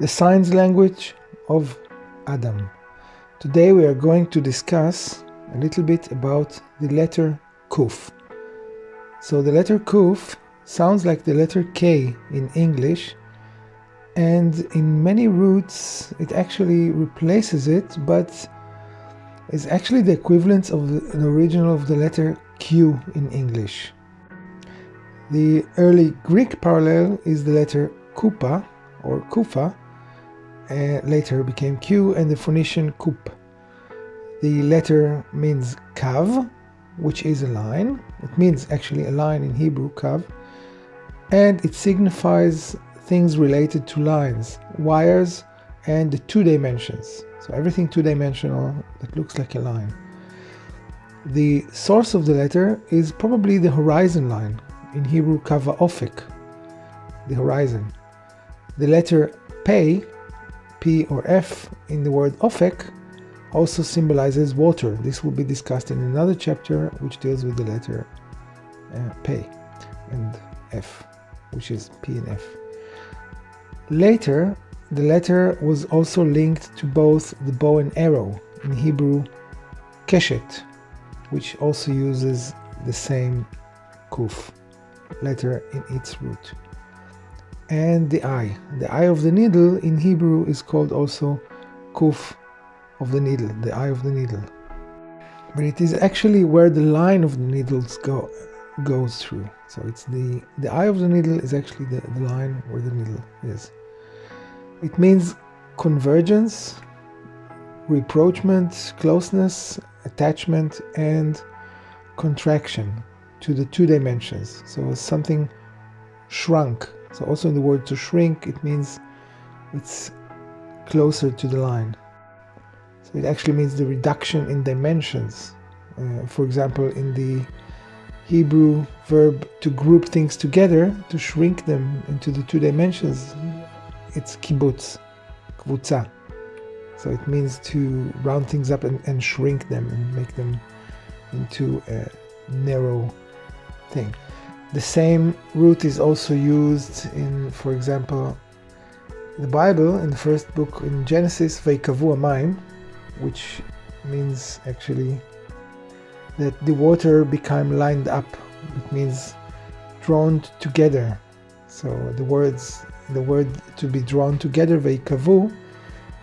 the signs language of Adam. Today we are going to discuss a little bit about the letter Quf. So the letter Quf sounds like the letter K in English, and in many roots it actually replaces it, but is actually the equivalent of the original of the letter Q in English. The early Greek parallel is the letter Kupa or Kufa, later became Q, and the Phoenician Kup. The letter means Kav, which is a line. It means actually a line in Hebrew, Kav, and it signifies things related to lines, wires, and the two dimensions. So everything two-dimensional that looks like a line. The source of the letter is probably the horizon line, in Hebrew Kava Ofek, the horizon. The letter P or F in the word Ofek also symbolizes water. This will be discussed in another chapter which deals with the letter P and F, which is P and F. Later, the letter was also linked to both the bow and arrow, in Hebrew Keshet, which also uses the same Kuf letter in its root. And the eye of the needle in Hebrew is called also Kuf of the needle, the eye of the needle. But it is actually where the line of the needles goes through. So it's the eye of the needle is actually the line where the needle is. It means convergence, rapprochement, closeness, attachment, and contraction to the two dimensions. So something shrunk. So also in the word to shrink, it means it's closer to the line. So it actually means the reduction in dimensions. For example, in the Hebrew verb to group things together, to shrink them into the two dimensions, it's kibbutz, kvutza. So it means to round things up and shrink them and make them into a narrow thing. The same root is also used in, for example, the Bible, in the first book in Genesis, Vayikavu Amayim, which means actually that the water became lined up. It means drawn together. So the word to be drawn together, Vayikavu,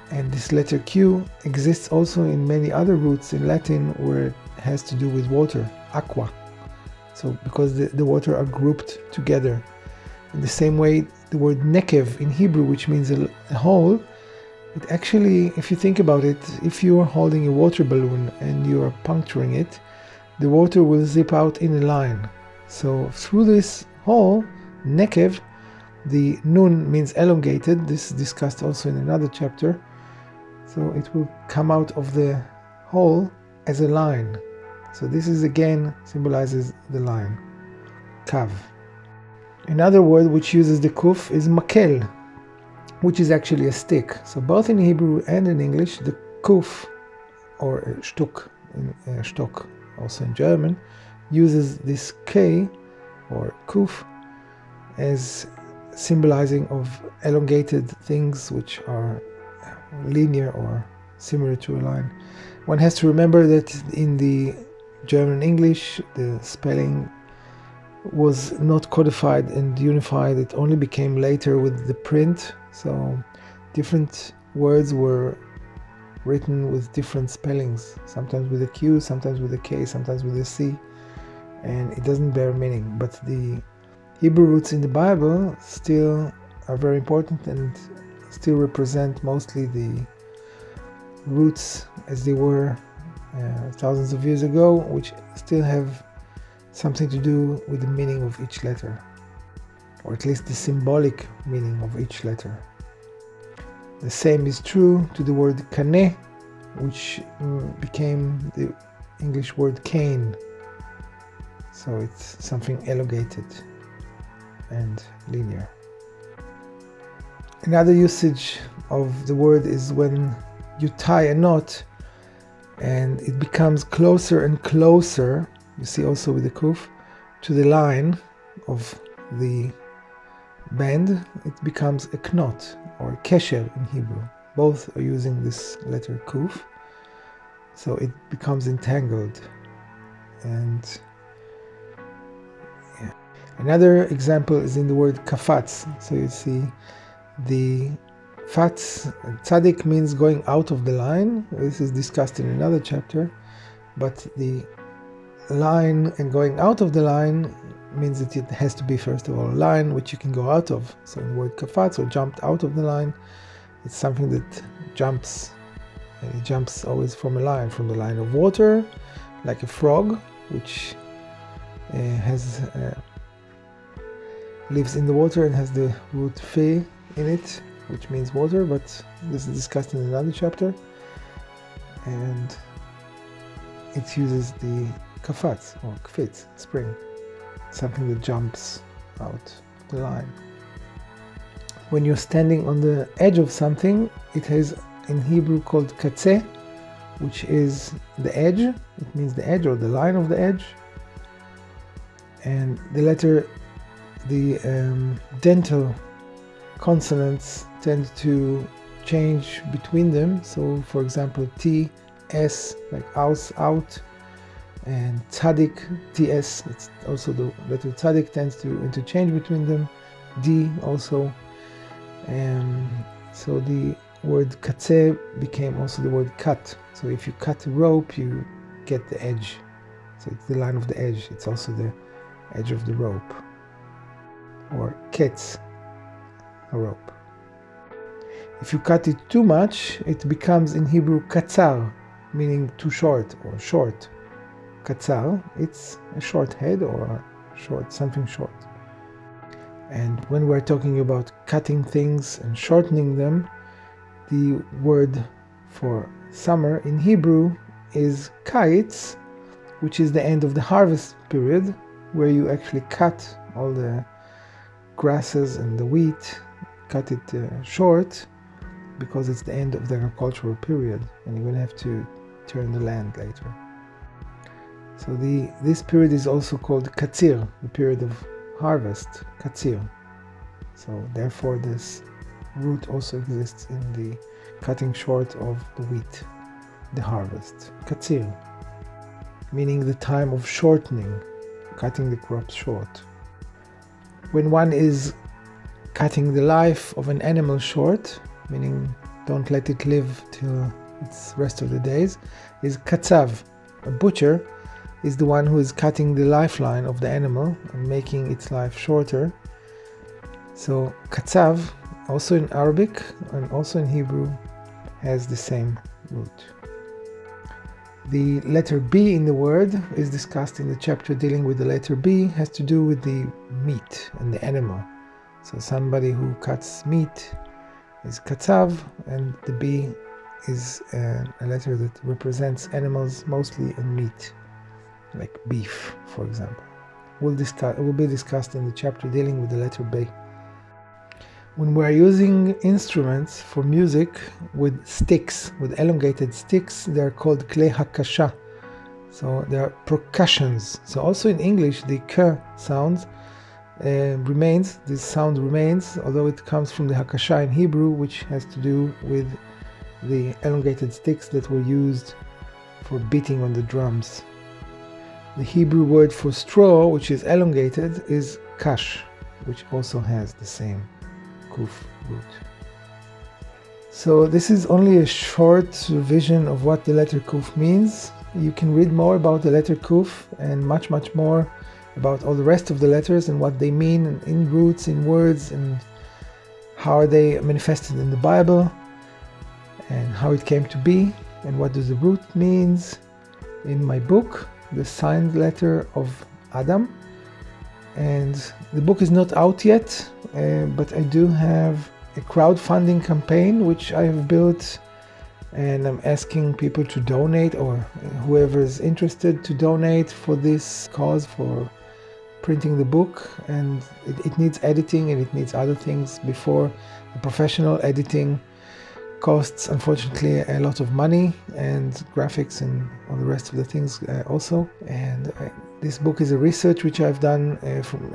and this letter Q exists also in many other roots in Latin where it has to do with water, aqua. So because the water are grouped together. In the same way, the word nekev in Hebrew, which means a hole, it actually, if you think about it, if you are holding a water balloon and you are puncturing it, the water will zip out in a line. So through this hole, nekev, the nun means elongated. This is discussed also in another chapter. So it will come out of the hole as a line. So this is again symbolizes the line, kav. Another word which uses the kuf is makel, which is actually a stick. So both in Hebrew and in English, the kuf, or shtuk, stock, also in German, uses this k, or kuf, as symbolizing of elongated things which are linear or similar to a line. One has to remember that in the German English, the spelling was not codified and unified. It only became later with the print. So different words were written with different spellings, sometimes with a Q, sometimes with a K, sometimes with a C, and it doesn't bear meaning. But the Hebrew roots in the Bible still are very important and still represent mostly the roots as they were thousands of years ago, which still have something to do with the meaning of each letter, or at least the symbolic meaning of each letter. The same is true to the word kane, which became the English word cane. So it's something elongated and linear. Another usage of the word is when you tie a knot and it becomes closer and closer, you see also with the kuf, to the line of the band, it becomes a knot, or kesher in Hebrew. Both are using this letter Quf, so it becomes entangled. And yeah. Another example is in the word kafatz. So you see the fatz, tzaddik means going out of the line. This is discussed in another chapter, but the line and going out of the line means that it has to be first of all a line which you can go out of. So in the word kafatz, or jumped out of the line, it's something that jumps, and it jumps always from a line, from the line of water, like a frog, which lives in the water and has the root fe in it, which means water, but this is discussed in another chapter. And it uses the kafatz or kfitz, spring, something that jumps out the line. When you're standing on the edge of something, it has in Hebrew called katzeh, which is the edge. It means the edge or the line of the edge. And the dental consonants tend to change between them. So for example, T, S, like aus, out, and tzaddik, TS, it's also the letter tzaddik tends to interchange between them. D also. So the word katzeh became also the word cut. So if you cut a rope, you get the edge. So it's the line of the edge. It's also the edge of the rope. Or ketz, a rope. If you cut it too much, it becomes in Hebrew katzar, meaning too short or short. Katzar, it's a short head or short, something short. And when we're talking about cutting things and shortening them, the word for summer in Hebrew is kaitz, which is the end of the harvest period, where you actually cut all the grasses and the wheat, cut it short, because it's the end of the agricultural period, and you're going to have to turn the land later. So this period is also called katzir, the period of harvest, katzir. So therefore this root also exists in the cutting short of the wheat, the harvest. Katzir, meaning the time of shortening, cutting the crops short. When one is cutting the life of an animal short, meaning don't let it live till its rest of the days, is katzav. A butcher is the one who is cutting the lifeline of the animal and making its life shorter. So katzav, also in Arabic and also in Hebrew, has the same root. The letter B in the word is discussed in the chapter dealing with the letter B, has to do with the meat and the animal. So somebody who cuts meat is katzav, and the B is a letter that represents animals mostly and meat, like beef, for example. It will be discussed in the chapter dealing with the letter B. When we're using instruments for music with sticks, with elongated sticks, they're called klei hakasha. So they are percussions. So also in English, the k sound remains, this sound remains, although it comes from the hakasha in Hebrew, which has to do with the elongated sticks that were used for beating on the drums. The Hebrew word for straw, which is elongated, is kash, which also has the same kuf root. So this is only a short vision of what the letter Quf means. You can read more about the letter Quf and much more about all the rest of the letters and what they mean in roots, in words, and how are they manifested in the Bible, and how it came to be, and what does the root means in my book, The Signed Letter of Adam. And the book is not out yet, but I do have a crowdfunding campaign which I have built, and I'm asking people to donate, or whoever is interested to donate for this cause, for printing the book. And it needs editing and it needs other things before. The professional editing costs, unfortunately, a lot of money, and graphics and all the rest of the things also. And this book is a research which I've done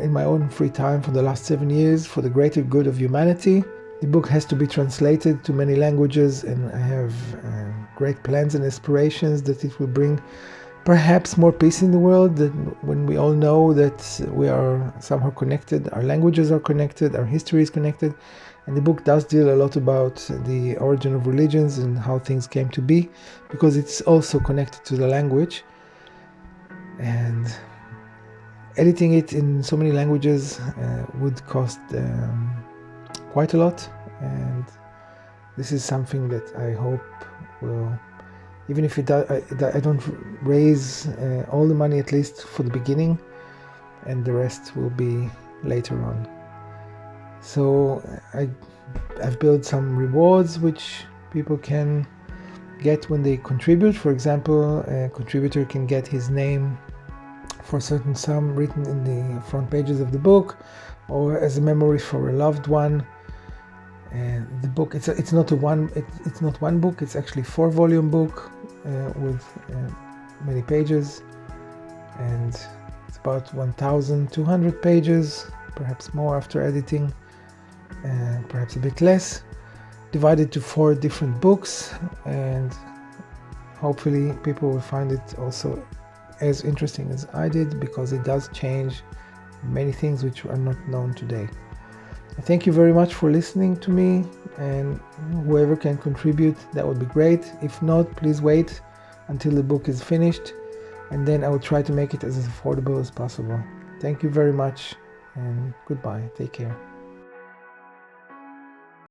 in my own free time for the last 7 years for the greater good of humanity. The book has to be translated to many languages, and I have great plans and aspirations that it will bring perhaps more peace in the world, that when we all know that we are somehow connected, our languages are connected, our history is connected. And the book does deal a lot about the origin of religions and how things came to be, because it's also connected to the language. And editing it in so many languages would cost quite a lot, and this is something that I hope will, even if I don't raise all the money, at least for the beginning, and the rest will be later on. So I've built some rewards which people can get when they contribute. For example, a contributor can get his name for a certain sum written in the front pages of the book, or as a memory for a loved one. And the book, it's not one book, it's actually 4-volume book with many pages, and it's about 1,200 pages, perhaps more after editing, perhaps a bit less, divided to 4 different books, and hopefully people will find it also as interesting as I did, because it does change many things which are not known today. Thank you very much for listening to me, and whoever can contribute, that would be great. If not, please wait until the book is finished, and then I will try to make it as affordable as possible. Thank you very much, and goodbye. Take care.